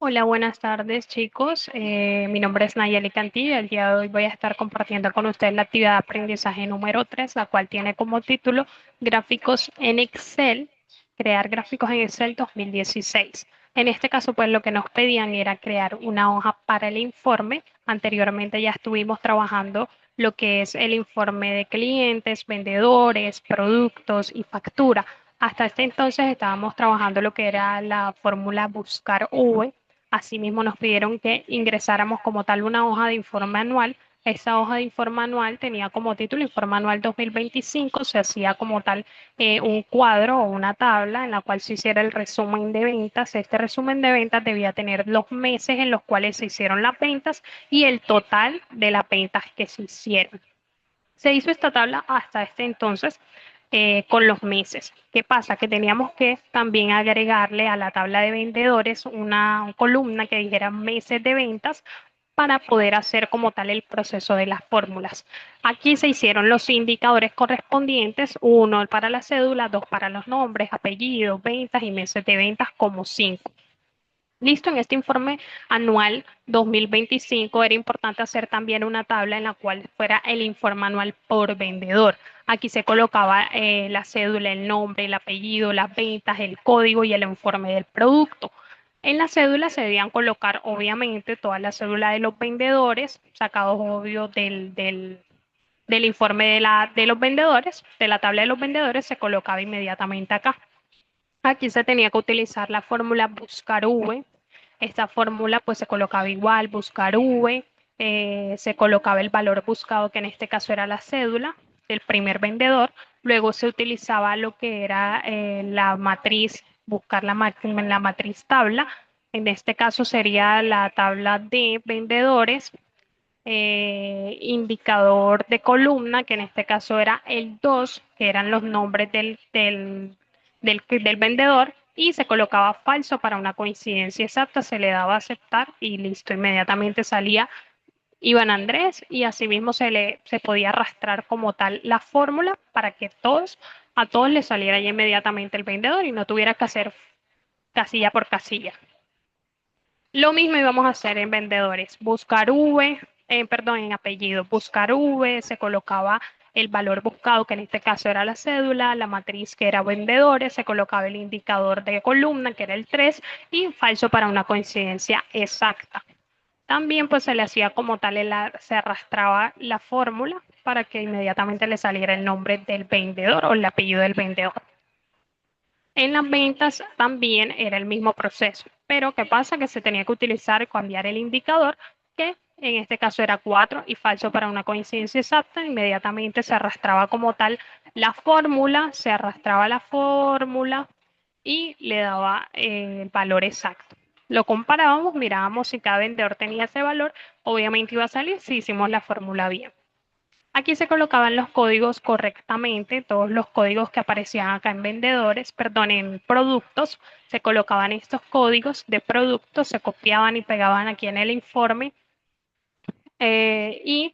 Hola, buenas tardes chicos. Mi nombre es Nayeli Cantillo. El día de hoy voy a estar compartiendo con ustedes la actividad de aprendizaje número 3, la cual tiene como título Gráficos en Excel, crear gráficos en Excel 2016. En este caso, pues lo que nos pedían era crear una hoja para el informe. Anteriormente ya estuvimos trabajando lo que es el informe de clientes, vendedores, productos y factura. Hasta este entonces estábamos trabajando lo que era la fórmula buscar V. Asimismo, nos pidieron que ingresáramos como tal una hoja de informe anual. Esa hoja de informe anual tenía como título Informe Anual 2025. Se hacía como tal un cuadro o una tabla en la cual se hiciera el resumen de ventas. Este resumen de ventas debía tener los meses en los cuales se hicieron las ventas y el total de las ventas que se hicieron. Se hizo esta tabla hasta este entonces con los meses. ¿Qué pasa? Que teníamos que también agregarle a la tabla de vendedores una columna que dijera meses de ventas para poder hacer como tal el proceso de las fórmulas. Aquí se hicieron los indicadores correspondientes, uno para la cédula, dos para los nombres, apellidos, ventas y meses de ventas como cinco. Listo, en este informe anual 2025 era importante hacer también una tabla en la cual fuera el informe anual por vendedor. Aquí se colocaba la cédula, el nombre, el apellido, las ventas, el código y el informe del producto. En la cédula se debían colocar, obviamente, toda la cédula de los vendedores, sacados obvio del informe de los vendedores, de la tabla de los vendedores, se colocaba inmediatamente acá. Aquí se tenía que utilizar la fórmula buscar V. Esta fórmula pues se colocaba igual, buscar V, se colocaba el valor buscado, que en este caso era la cédula del primer vendedor. Luego se utilizaba lo que era la matriz, buscar la matriz tabla. En este caso sería la tabla de vendedores, indicador de columna, que en este caso era el 2, que eran los nombres del vendedor, y se colocaba falso para una coincidencia exacta, se le daba a aceptar y listo, inmediatamente salía Iván Andrés y asimismo se podía arrastrar como tal la fórmula para que a todos les saliera ya inmediatamente el vendedor y no tuviera que hacer casilla por casilla. Lo mismo íbamos a hacer en vendedores, buscar V, perdón, en apellido, buscar V, se colocaba el valor buscado, que en este caso era la cédula, la matriz que era vendedores, se colocaba el indicador de columna, que era el 3, y falso para una coincidencia exacta. También pues se le hacía como tal, se arrastraba la fórmula para que inmediatamente le saliera el nombre del vendedor o el apellido del vendedor. En las ventas también era el mismo proceso, pero ¿qué pasa? Que se tenía que utilizar y cambiar el indicador, que en este caso era 4 y falso para una coincidencia exacta. Inmediatamente se arrastraba como tal la fórmula, se arrastraba la fórmula y le daba el valor exacto. Lo comparábamos, mirábamos si cada vendedor tenía ese valor, obviamente iba a salir si hicimos la fórmula bien. Aquí se colocaban los códigos correctamente, todos los códigos que aparecían acá en vendedores, perdón, en productos, se colocaban estos códigos de productos, se copiaban y pegaban aquí en el informe, y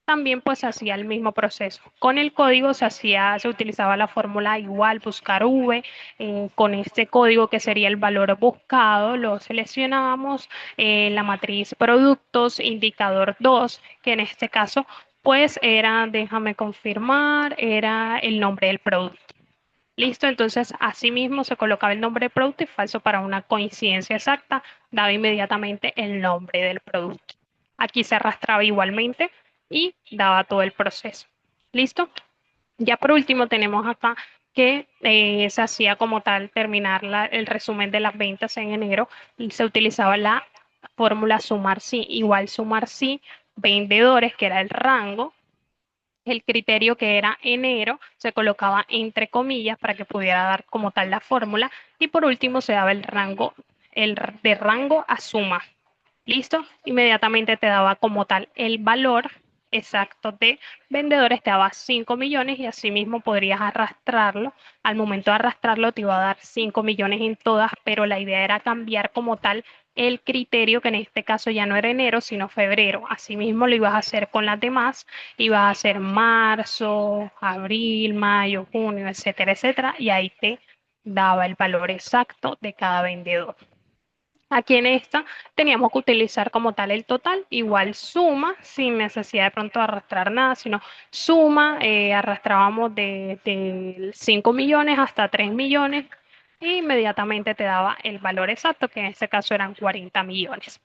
también pues se hacía el mismo proceso. Con el código se utilizaba la fórmula igual, buscar V, con este código que sería el valor buscado, lo seleccionábamos, la matriz productos, indicador 2, que en este caso pues era, déjame confirmar, era el nombre del producto. Listo, entonces así mismo se colocaba el nombre del producto y falso para una coincidencia exacta, daba inmediatamente el nombre del producto. Aquí se arrastraba igualmente y daba todo el proceso. ¿Listo? Ya por último tenemos acá que se hacía como tal terminar el resumen de las ventas en enero y se utilizaba la fórmula sumar sí, igual sumar sí, vendedores, que era el rango, el criterio que era enero se colocaba entre comillas para que pudiera dar como tal la fórmula y por último se daba el rango, de rango a suma. ¿Listo? Inmediatamente te daba como tal el valor exacto de vendedores, te daba 5 millones y así mismo podrías arrastrarlo. Al momento de arrastrarlo te iba a dar 5 millones en todas, pero la idea era cambiar como tal el criterio, que en este caso ya no era enero, sino febrero. Asimismo lo ibas a hacer con las demás, ibas a hacer marzo, abril, mayo, junio, etcétera, etcétera, y ahí te daba el valor exacto de cada vendedor. Aquí en esta teníamos que utilizar como tal el total, igual suma, sin necesidad de pronto arrastrar nada, sino suma, arrastrábamos de 5 millones hasta 3 millones e inmediatamente te daba el valor exacto, que en este caso eran 40 millones.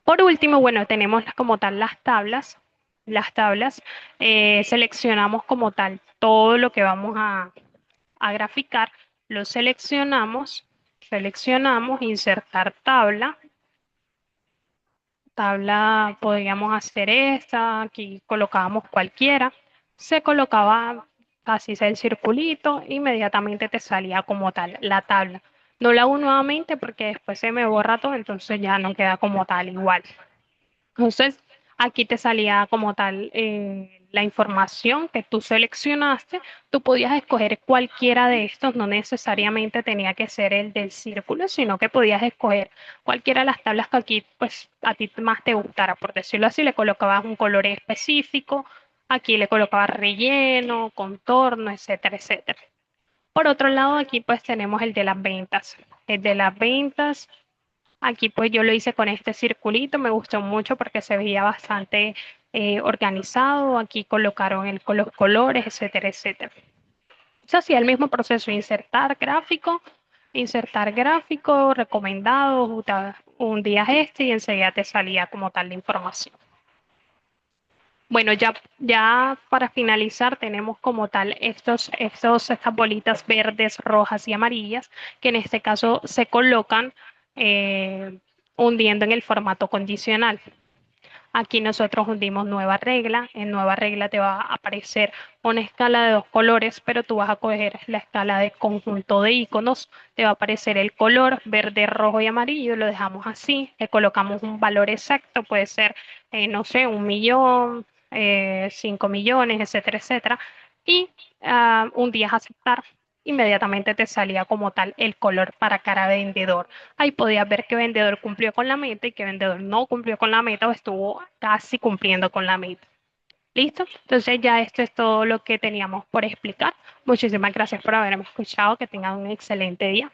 Por último, bueno, tenemos como tal las tablas. Las tablas, seleccionamos como tal todo lo que vamos a graficar, lo seleccionamos, insertar tabla. Tabla, podríamos hacer esta, aquí colocábamos cualquiera, se colocaba así sea el circulito, inmediatamente te salía como tal la tabla. No la hago nuevamente porque después se me borra todo, entonces ya no queda como tal igual. Entonces, aquí te salía como tal la información que tú seleccionaste. Tú podías escoger cualquiera de estos, no necesariamente tenía que ser el del círculo, sino que podías escoger cualquiera de las tablas que aquí pues a ti más te gustara, por decirlo así, le colocabas un color específico, aquí le colocabas relleno, contorno, etcétera, etcétera. Por otro lado, aquí pues tenemos el de las ventas. El de las ventas. Aquí pues yo lo hice con este circulito, me gustó mucho porque se veía bastante organizado. Aquí colocaron con los colores, etcétera, etcétera. Se hacía el mismo proceso, insertar gráfico, recomendado, un día este y enseguida te salía como tal la información. Bueno, ya para finalizar tenemos como tal estas bolitas verdes, rojas y amarillas, que en este caso se colocan eh, hundiendo en el formato condicional. Aquí nosotros hundimos nueva regla. En nueva regla te va a aparecer una escala de dos colores, pero tú vas a coger la escala de conjunto de iconos. Te va a aparecer el color verde, rojo y amarillo. Lo dejamos así. Le colocamos un valor exacto. Puede ser, no sé, 1 millón, 5 millones, etcétera, etcétera. Y un día aceptar. Inmediatamente te salía como tal el color para cada vendedor. Ahí podías ver qué vendedor cumplió con la meta y qué vendedor no cumplió con la meta o estuvo casi cumpliendo con la meta. ¿Listo? Entonces ya esto es todo lo que teníamos por explicar. Muchísimas gracias por haberme escuchado. Que tengan un excelente día.